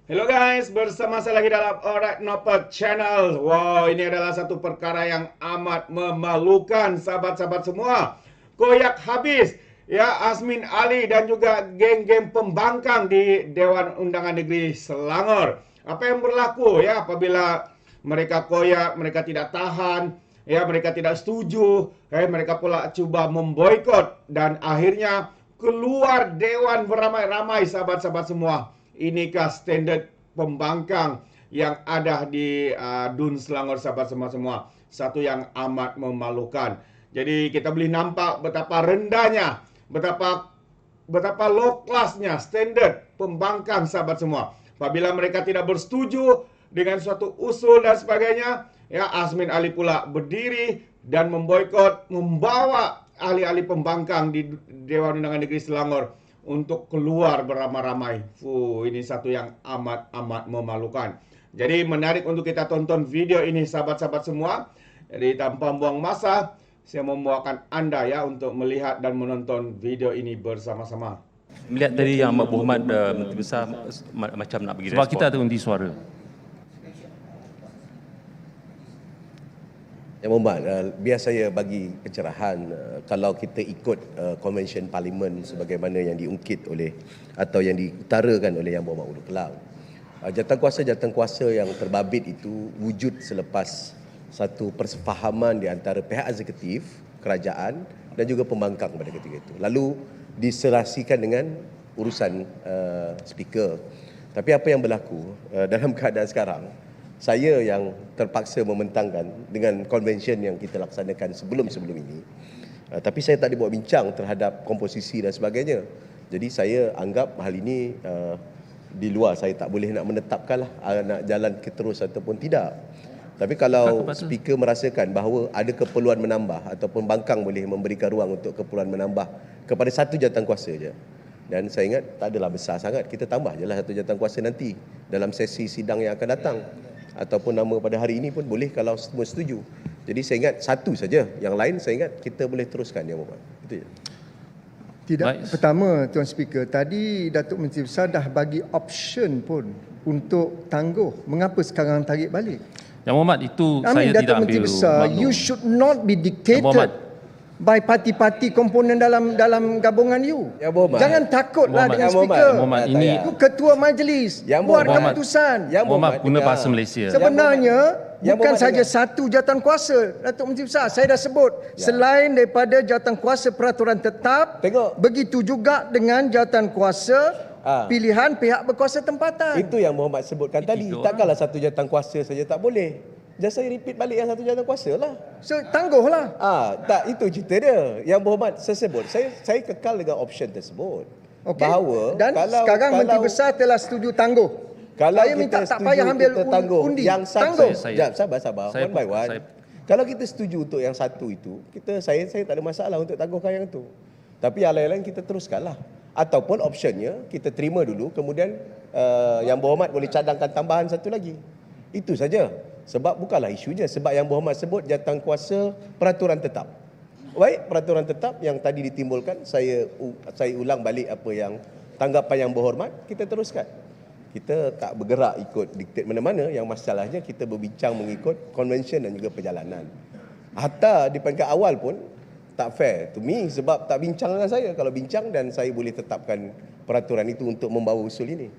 Hello guys, bersama saya lagi dalam Alright Nopak Channel. Wow, ini adalah satu perkara yang amat memalukan, sahabat-sahabat semua. Koyak habis, ya, Azmin Ali dan juga geng-geng pembangkang di Dewan Undangan Negeri Selangor. Apa yang berlaku ya apabila mereka koyak, mereka tidak tahan, ya, mereka tidak setuju, mereka pula cuba memboikot dan akhirnya keluar dewan beramai-ramai, sahabat-sahabat semua. Inikah standard pembangkang yang ada di DUN Selangor, sahabat semua. Satu yang amat memalukan. Jadi kita boleh nampak betapa rendahnya, betapa low classnya standard pembangkang, sahabat semua. Apabila mereka tidak bersetuju dengan suatu usul dan sebagainya, ya, Azmin Ali pula berdiri dan memboikot, membawa ahli-ahli pembangkang di Dewan Undangan Negeri Selangor untuk keluar beramai-ramai. Ini satu yang amat memalukan. Jadi menarik untuk kita tonton video ini, sahabat-sahabat semua. Jadi tanpa buang masa, saya membawakan Anda ya untuk melihat dan menonton video ini bersama-sama. Melihat tadi yang Mak Berhormat Menteri Besar macam nak bagi Sebab respon. kita ada undi suara. Yang Mohd, biar saya bagi pencerahan, kalau kita ikut Konvensyen Parlimen sebagaimana yang diungkit oleh atau yang diutarakan oleh Yang Berhormat Ulu Kelang, jawatan kuasa yang terbabit itu wujud selepas satu persefahaman di antara pihak eksekutif, kerajaan dan juga pembangkang pada ketika itu. Lalu diserasikan dengan urusan speaker. Tapi apa yang berlaku dalam keadaan sekarang, saya yang terpaksa membentangkan dengan konvensyen yang kita laksanakan sebelum ini. Tapi saya tak dibuat bincang terhadap komposisi dan sebagainya. Jadi saya anggap hal ini di luar, saya tak boleh nak menetapkan lah nak jalan ke terus ataupun tidak. Tapi kalau speaker merasakan bahawa ada keperluan menambah ataupun bangkang boleh memberikan ruang untuk keperluan menambah kepada satu jawatan kuasa je. Dan saya ingat tak adalah besar sangat, kita tambah je lah satu jawatan kuasa nanti dalam sesi sidang yang akan datang. Ataupun nama pada hari ini pun boleh kalau semua setuju. Jadi saya ingat satu saja, yang lain saya ingat kita boleh teruskan, Yang Mohd. Itu je. Tidak. Baik. Pertama, Tuan Speaker, tadi Datuk Menteri Besar dah bagi option pun untuk tangguh. Mengapa sekarang tarik balik? Yang Mohd, itu saya tidak Datuk ambil Menteri Besar, maklum. you should not be Yang dictated Mohd. by parti-parti komponen dalam gabungan you. Yang Mohd. Jangan takutlah Yang dengan Mohd. speaker. Yang Mohd, ini You ketua majlis, Yang buat Mohd. keputusan. Yang Mohd guna dengar. bahasa Malaysia. Sebenarnya Yang bukan Mohd saja dengar. satu jawatan kuasa, Datuk Menteri Besar, saya dah sebut. Selain daripada jawatan kuasa peraturan tetap, Tengok. begitu juga dengan jawatan kuasa pilihan pihak berkuasa tempatan. Itu yang Mohd sebutkan tadi. Tiga Takkanlah satu jawatan kuasa saja tak boleh. Just saya repeat balik yang satu jawatan kuasa lah. So tangguhlah. Tak, itu cerita dia. Yang Berhormat saya sebut, saya kekal dengan option tersebut. Okey. Bahawa Dan sekarang Menteri Besar telah setuju tangguh. kalau Saya kita minta tak setuju payah ambil kita tangguh undi. yang satu, Tangguh. Saya- sabar saya- one by one. saya- Kalau kita setuju untuk yang satu itu, saya tak ada masalah untuk tangguhkan yang itu. Tapi yang lain-lain kita teruskanlah. Ataupun optionnya kita terima dulu, kemudian Yang Berhormat boleh cadangkan tambahan satu lagi. Itu saja. Sebab bukanlah isunya, sebab Yang Berhormat sebut jawatan kuasa peraturan tetap. Baik, peraturan tetap yang tadi ditimbulkan, saya ulang balik apa yang tanggapan Yang Berhormat, kita teruskan. Kita tak bergerak ikut diktat mana-mana, yang masalahnya kita berbincang mengikut konvensyen dan juga perjalanan. Hatta di peringkat awal pun tak fair to me sebab tak bincang dengan saya. Kalau bincang dan saya boleh tetapkan peraturan itu untuk membawa usul ini.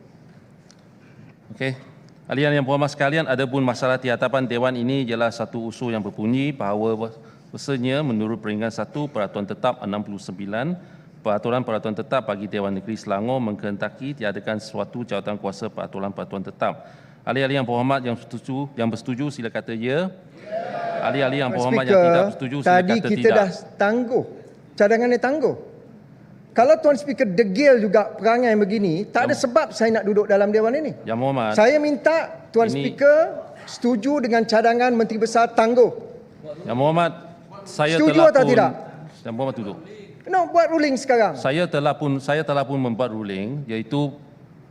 Okey. Ahli-ahli yang berhormat sekalian, adapun masalah di hadapan Dewan ini ialah satu usul yang berbunyi bahawa besarnya menurut peringkat 1 Peraturan Tetap 69, Peraturan Tetap bagi Dewan Negeri Selangor mengkehendaki tiadakan sesuatu jawatan kuasa peraturan tetap. Ahli-ahli yang berhormat yang bersetuju sila kata ya. Ahli-ahli yang berhormat yang tidak bersetuju sila Tadi kata kita tidak. dah tangguh. Cadangannya tangguh. Kalau Tuan Speaker degil juga perangai begini, tak ada sebab saya nak duduk dalam Dewan ini. Yang berhormat. Saya minta Tuan Ini- Speaker setuju dengan cadangan Menteri Besar tangguh. Yang berhormat, saya Setuju telah atau pun tidak? Yang berhormat duduk. No, buat ruling sekarang. Saya telah pun membuat ruling iaitu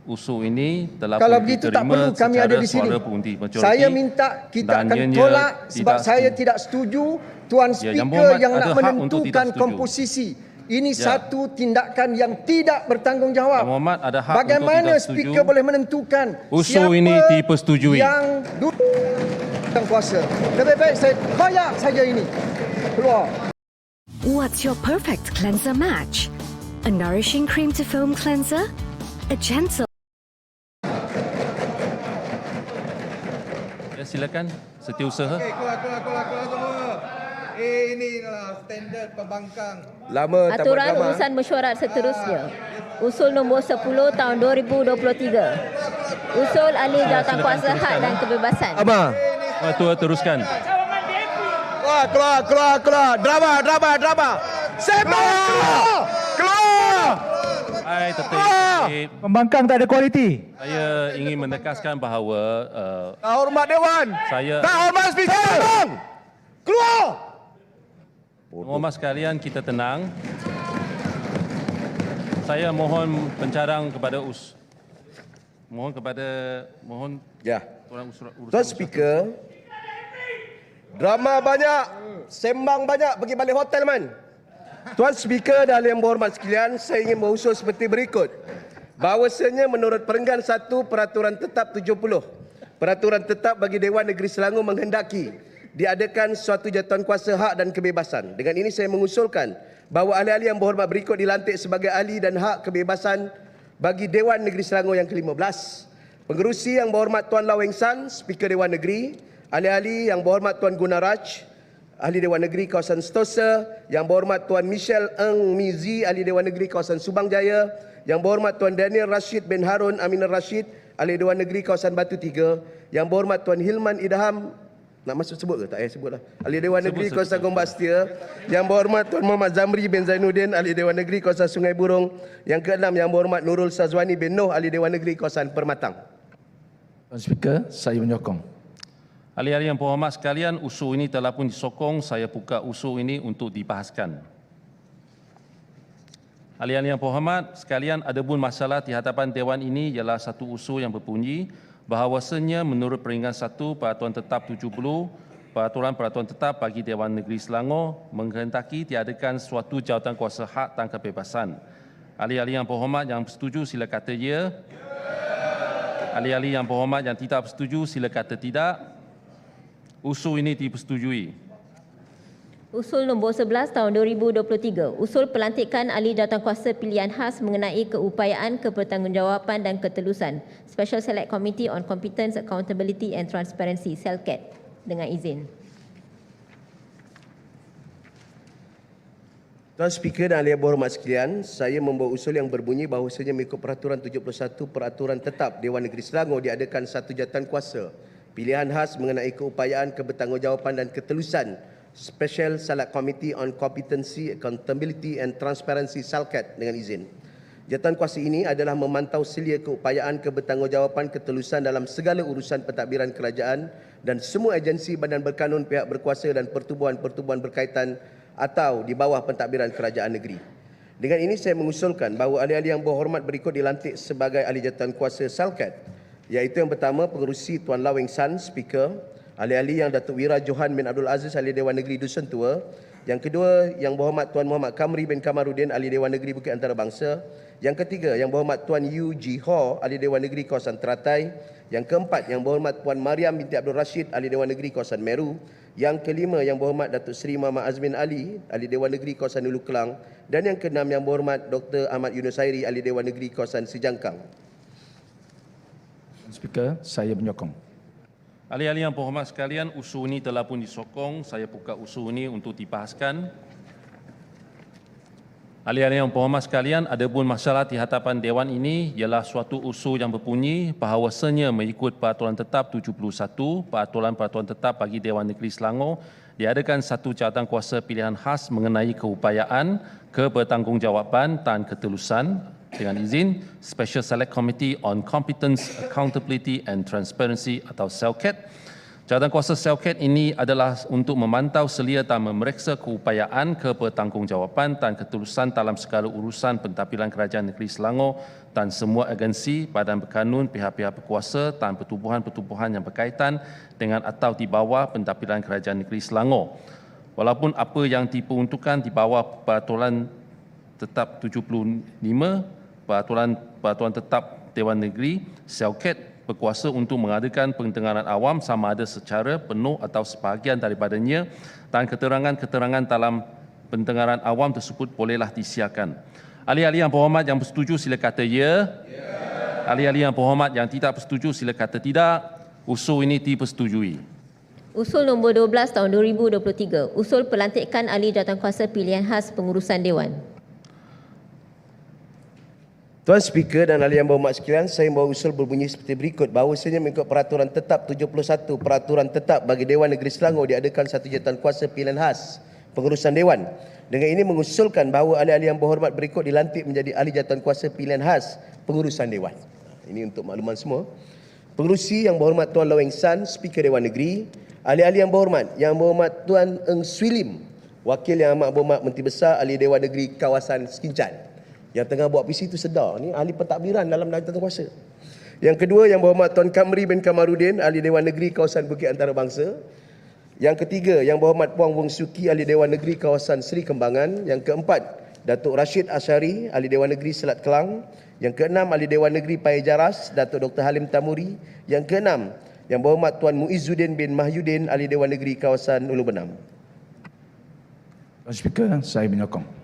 usul ini telah Kalau pun begitu tak diterima perlu kami ada di sini. suara pengundi majoriti. Saya minta kita dan akan ianya tolak sebab tidak saya setuju. tidak setuju Tuan Ya, Yang Speaker Berhormat yang ada nak hak untuk menentukan tidak setuju. komposisi. Ini Ya. satu tindakan yang tidak bertanggungjawab. Yang Berhormat ada hak Bagaimana untuk tidak setuju. speaker boleh menentukan Usul siapa ini dipersetujui. yang duduk dalam kuasa? Lebih baik saya koyak saja ini. Keluar. What's your perfect cleanser match? A nourishing cream to foam cleanser? A gentle Ya, silakan. Setiausaha. Keluar semua. Ini adalah standard pembangkang. Lama tak buat Aturan drama. urusan mesyuarat seterusnya. Usul nombor 10 tahun 2023. Usul ahli jawatankuasa hak dan kebebasan. Abang. Tua teruskan. Keluar. Drama. Sembang! Keluar! Hai, tertib. Pembangkang tak ada kualiti. Saya ingin menegaskan bahawa Tak hormat Dewan. saya Tak hormat speaker. Keluar! Penghormat sekalian, kita tenang. Saya mohon pencarang kepada mohon Ya. Tuan urusan Tuan Speaker, drama banyak, sembang banyak, pergi balik hotel man. Tuan Speaker dan Yang Berhormat sekalian, saya ingin mengusul seperti berikut. Bahawasanya menurut Perenggan 1 Peraturan Tetap 70, Peraturan Tetap bagi Dewan Negeri Selangor menghendaki diadakan suatu jawatankuasa hak dan kebebasan. Dengan ini saya mengusulkan bahawa ahli-ahli yang berhormat berikut dilantik sebagai ahli dan hak kebebasan bagi Dewan Negeri Selangor yang ke-15. Pengerusi yang berhormat Tuan Lau Weng San, Speaker Dewan Negeri. Ahli-ahli yang berhormat Tuan Gunaraj, Ahli Dewan Negeri kawasan Sentosa. Yang berhormat Tuan Michelle Ng Mizi, Ahli Dewan Negeri kawasan Subang Jaya. Yang berhormat Tuan Daniel Rashid bin Harun Aminul Rashid, Ahli Dewan Negeri kawasan Batu Tiga. Yang berhormat Tuan Hilman Idham, nak masuk sebut ke? Tak payah sebut lah. Ahli Dewan Negeri kawasan Gombak Setia. Yang berhormat Tuan Muhammad Zamri bin Zainuddin, Ahli Dewan Negeri kawasan Sungai Burung. Yang keenam, Yang berhormat Nurul Sazwani bin Noh, Ahli Dewan Negeri kawasan Permatang. Tuan Speaker, saya menyokong. ahli-ahli yang berhormat sekalian, usul ini telah pun disokong. Saya buka usul ini untuk dibahaskan. Ahli-ahli yang berhormat sekalian, adapun masalah di hadapan Dewan ini ialah satu usul yang berbunyi bahawasanya menurut Peringkat 1 Peraturan Tetap 70, Peraturan Tetap bagi Dewan Negeri Selangor menghendaki tiadakan suatu jawatankuasa hak dan kebebasan. Ahli-ahli yang berhormat yang setuju sila kata ya. Ahli-ahli yang berhormat yang tidak bersetuju sila kata tidak. Usul ini dipersetujui. Usul nombor 11 tahun 2023. Usul pelantikan ahli jawatankuasa pilihan khas mengenai keupayaan, kebertanggungjawapan dan ketelusan. Special Select Committee on Competence, Accountability and Transparency, SELCAT. Dengan izin. Tuan Speaker dan ahli yang berhormat sekalian, saya membawa usul yang berbunyi bahawasanya mengikut Peraturan 71 Peraturan Tetap Dewan Negeri Selangor diadakan satu jawatankuasa pilihan khas mengenai keupayaan, kebertanggungjawapan dan ketelusan Special Select Committee on Competency, Accountability and Transparency SELCAT dengan izin. Jawatankuasa ini adalah memantau selia keupayaan, kebertanggungjawapan, ketelusan dalam segala urusan pentadbiran kerajaan dan semua agensi badan berkanun, pihak berkuasa dan pertubuhan-pertubuhan berkaitan atau di bawah pentadbiran kerajaan negeri. Dengan ini saya mengusulkan bahawa ahli-ahli yang berhormat berikut dilantik sebagai ahli jawatankuasa SELCAT, iaitu yang pertama Pengerusi Tuan Lau Weng San, Speaker. Ahli-ahli yang Datuk Wira Johan bin Abdul Aziz, Ahli Dewan Negeri Dusun Tua. Yang kedua, Yang Berhormat Tuan Muhammad Kamri bin Kamaruddin, Ahli Dewan Negeri Bukit Antarabangsa. Yang ketiga, Yang Berhormat Tuan Yu Ji Ho, Ahli Dewan Negeri kawasan Teratai. Yang keempat, Yang Berhormat Puan Mariam binti Abdul Rashid, Ahli Dewan Negeri kawasan Meru. Yang kelima, Yang Berhormat Datuk Seri Muhammad Azmin Ali, Ahli Dewan Negeri kawasan Hulu Kelang. Dan yang keenam, Yang Berhormat Dr. Ahmad Yunus Hairi, Ahli Dewan Negeri kawasan Sejangkang. Tuan Speaker, saya menyokong. Ahli-ahli yang berhormat sekalian, usul ini telah pun disokong. Saya buka usul ini untuk dibahaskan. Ahli-ahli yang berhormat sekalian, adapun masalah di hadapan Dewan ini ialah suatu usul yang berbunyi bahawasanya mengikut Peraturan Tetap 71, Peraturan Tetap bagi Dewan Negeri Selangor, diadakan satu jawatankuasa pilihan khas mengenai keupayaan, kebertanggungjawapan dan ketelusan dengan izin Special Select Committee on Competence, Accountability and Transparency atau SELCAT. Jawatankuasa SELCAT ini adalah untuk memantau selia dan memeriksa keupayaan, kebertanggungjawapan dan ketulusan dalam segala urusan pentadbiran kerajaan negeri Selangor dan semua agensi, badan berkanun, pihak-pihak berkuasa dan pertubuhan-pertubuhan yang berkaitan dengan atau di bawah pentadbiran kerajaan negeri Selangor. Walaupun apa yang diperuntukkan di bawah peraturan Tetap 75, Peraturan Tetap Dewan Negeri, Selket berkuasa untuk mengadakan pendengaran awam sama ada secara penuh atau sebahagian daripadanya dan keterangan-keterangan dalam pendengaran awam tersebut bolehlah disiarkan. Ahli-ahli yang berhormat yang bersetuju sila kata ya. Ahli-ahli yang berhormat yang tidak bersetuju sila kata tidak. Usul ini dipersetujui. Usul nombor 12 tahun 2023, usul pelantikan ahli jawatankuasa pilihan khas pengurusan Dewan. Tuan Speaker dan ahli yang berhormat sekalian, saya membawa usul berbunyi seperti berikut. Bahawasanya mengikut Peraturan Tetap 71, Peraturan Tetap bagi Dewan Negeri Selangor diadakan satu jawatankuasa pilihan khas pengurusan Dewan. Dengan ini mengusulkan bahawa ahli-ahli yang berhormat berikut dilantik menjadi ahli jawatankuasa pilihan khas pengurusan Dewan. Ini untuk makluman semua. Pengerusi yang berhormat Tuan Low Eng San, Speaker Dewan Negeri. Ahli-ahli yang berhormat Tuan Eng Swee Lim, Wakil yang amat berhormat Menteri Besar Ahli Dewan Negeri Kawasan Sekincan. Yang tengah buat PC itu sedar, ni ahli pentadbiran dalam jawatankuasa. Yang kedua yang berhormat Tuan Kamri bin Kamarudin, Ahli Dewan Negeri Kawasan Bukit Antarabangsa. Yang ketiga yang berhormat Puang Wong Suki, Ahli Dewan Negeri Kawasan Seri Kembangan. Yang keempat Datuk Rashid Asyari, Ahli Dewan Negeri Selat Kelang. Yang keenam Ahli Dewan Negeri Paya Jaras, Datuk Dr. Halim Tamuri. Yang keenam yang berhormat Tuan Muizzuddin bin Mahyudin, Ahli Dewan Negeri Kawasan Ulu Benam. Tuan Speaker, saya menyokong.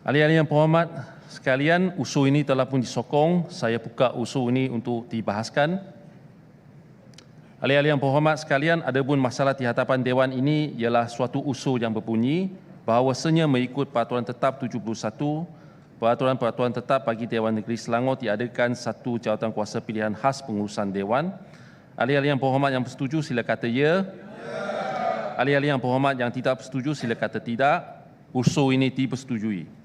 Ahli-ahli yang berhormat sekalian, usul ini telah pun disokong. Saya buka usul ini untuk dibahaskan. Ahli-ahli yang berhormat sekalian, adapun masalah di hadapan Dewan ini ialah suatu usul yang berbunyi bahawasanya mengikut Peraturan Tetap 71, Peraturan Tetap bagi Dewan Negeri Selangor diadakan satu jawatankuasa pilihan khas pengurusan Dewan. Ahli-ahli yang berhormat yang bersetuju sila kata ya. Ahli-ahli yang berhormat yang tidak bersetuju sila kata tidak. Usul ini dipersetujui.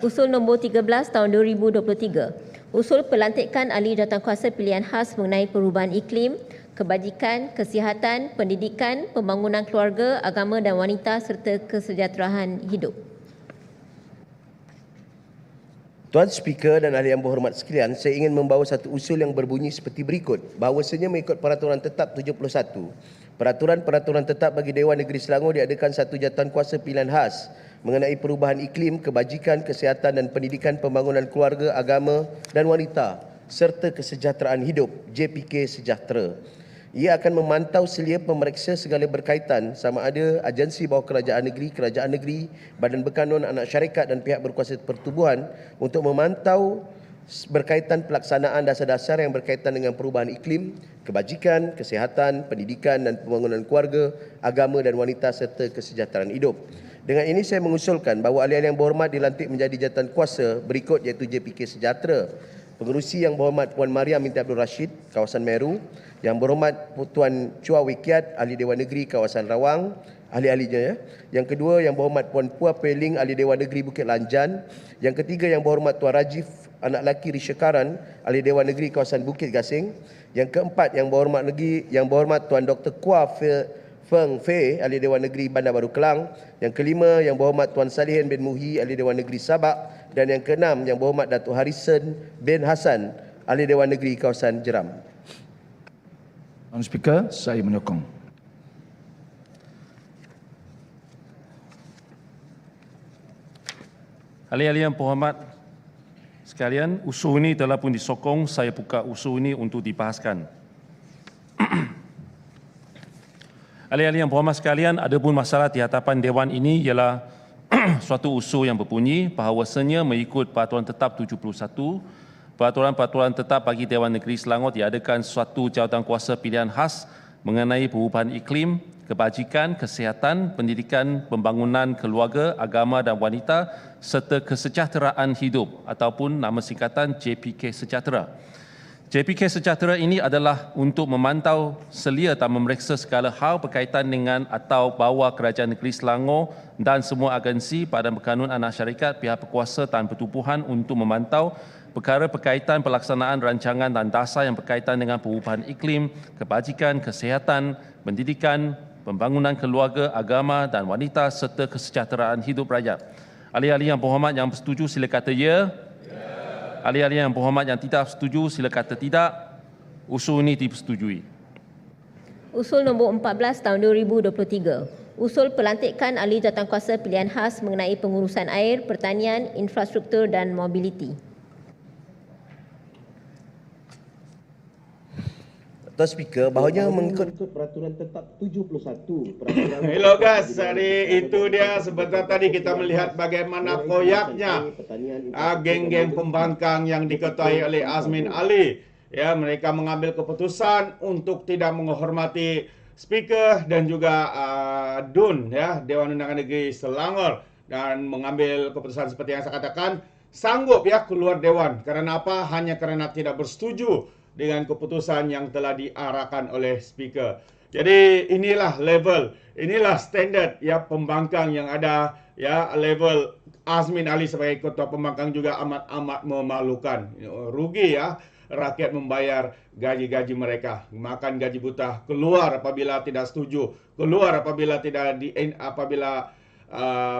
Usul nombor 13 tahun 2023, usul pelantikan ahli jawatankuasa pilihan khas mengenai perubahan iklim, kebajikan, kesihatan, pendidikan, pembangunan keluarga, agama dan wanita serta kesejahteraan hidup. Tuan Speaker dan ahli yang berhormat sekalian, saya ingin membawa satu usul yang berbunyi seperti berikut. Bahawasanya mengikut Peraturan Tetap 71, Peraturan Tetap bagi Dewan Negeri Selangor diadakan satu jawatankuasa pilihan khas mengenai perubahan iklim, kebajikan, kesihatan dan pendidikan, pembangunan keluarga, agama dan wanita serta kesejahteraan hidup, JPK Sejahtera. Ia akan memantau selia pemeriksa segala berkaitan sama ada agensi bawah kerajaan negeri, badan berkanun, anak syarikat dan pihak berkuasa pertubuhan untuk memantau berkaitan pelaksanaan dasar-dasar yang berkaitan dengan perubahan iklim, kebajikan, kesihatan, pendidikan dan pembangunan keluarga, agama dan wanita serta kesejahteraan hidup. Dengan ini saya mengusulkan bahawa ahli-ahli yang berhormat dilantik menjadi jawatankuasa berikut iaitu JPK Sejahtera. Pengerusi yang berhormat Puan Mariam binti Abdul Rashid, Kawasan Meru. Yang berhormat Tuan Chua Wee Kiat, Ahli Dewan Negeri Kawasan Rawang, ahli-ahlinya ya. Yang kedua yang berhormat Puan Pua Peling, Ahli Dewan Negeri Bukit Lanjan. Yang ketiga yang berhormat Tuan Rajif, anak lelaki Rishakaran, Ahli Dewan Negeri Kawasan Bukit Gasing. Yang keempat yang berhormat Tuan Dr. Kwa Feng Fei, Ahli Dewan Negeri Bandar Baru Kelang. Yang kelima yang berhormat Tuan Salihin bin Muhi, Ahli Dewan Negeri Sabak. Dan yang keenam yang berhormat Datuk Harrison bin Hassan, Ahli Dewan Negeri Kawasan Jeram. Tuan Speaker, saya menyokong. Ahli-ahli yang berhormat sekalian, usul ini telah pun disokong. Saya buka usul ini untuk dibahaskan. Ahli-ahli yang berhormat sekalian, adapun masalah di hadapan Dewan ini ialah suatu usul yang berbunyi bahawasanya mengikut Peraturan Tetap 71, Peraturan Tetap bagi Dewan Negeri Selangor diadakan suatu jawatankuasa pilihan khas mengenai perubahan iklim, kebajikan, kesihatan, pendidikan, pembangunan keluarga, agama dan wanita serta kesejahteraan hidup ataupun nama singkatan JPK Sejahtera. JPK Sejahtera ini adalah untuk memantau selia dan memeriksa segala hal berkaitan dengan atau bahawa Kerajaan Negeri Selangor dan semua agensi Badan Berkanun Anak Syarikat, pihak berkuasa dan pertubuhan untuk memantau perkara berkaitan pelaksanaan rancangan dan dasar yang berkaitan dengan perubahan iklim, kebajikan, kesihatan, pendidikan, pembangunan keluarga, agama dan wanita serta kesejahteraan hidup rakyat. Ahli-ahli yang berhormat yang bersetuju sila kata ya. Ahli-ahli yang berhormat yang tidak setuju sila kata tidak. Usul ini dipersetujui. Usul nombor 14 tahun 2023. Usul pelantikan ahli jawatankuasa pilihan khas mengenai pengurusan air, pertanian, infrastruktur dan mobiliti. Tuan Speaker, bahawa mengikut peraturan tetap 71 peraturan Hello guys, jadi itu dia sebentar tadi kita melihat bagaimana koyaknya geng-geng pembangkang yang diketuai oleh Azmin Ali. Ya, mereka mengambil keputusan untuk tidak menghormati Speaker dan juga DUN, ya, Dewan Undangan Negeri Selangor, dan mengambil keputusan seperti yang saya katakan, sanggup ya keluar Dewan. Karena apa? Hanya kerana tidak bersetuju dengan keputusan yang telah diarahkan oleh Speaker. Jadi inilah level, inilah standard ya pembangkang yang ada, ya, level Azmin Ali sebagai ketua pembangkang juga amat memalukan. Rugi ya rakyat membayar gaji-gaji mereka, makan gaji buta, keluar apabila tidak setuju, keluar apabila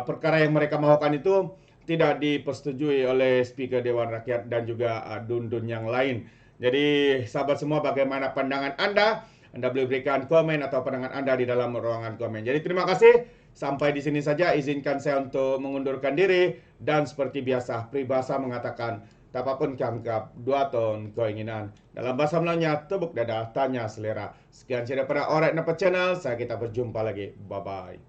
perkara yang mereka mahukan itu tidak dipersetujui oleh Speaker Dewan Rakyat dan juga DUN-DUN yang lain. Jadi sahabat semua, bagaimana pandangan Anda? Anda boleh berikan komen atau pandangan Anda di dalam ruangan komen. Jadi terima kasih. Sampai di sini saja, izinkan saya untuk mengundurkan diri. Dan seperti biasa, peribahasa mengatakan, tak apapun keanggap, 2 ton keinginan. Dalam bahasa Melayunya, tepuk dada, tanya selera. Sekian saya daripada Alright Nampak Channel. Saya kita berjumpa lagi. Bye-bye.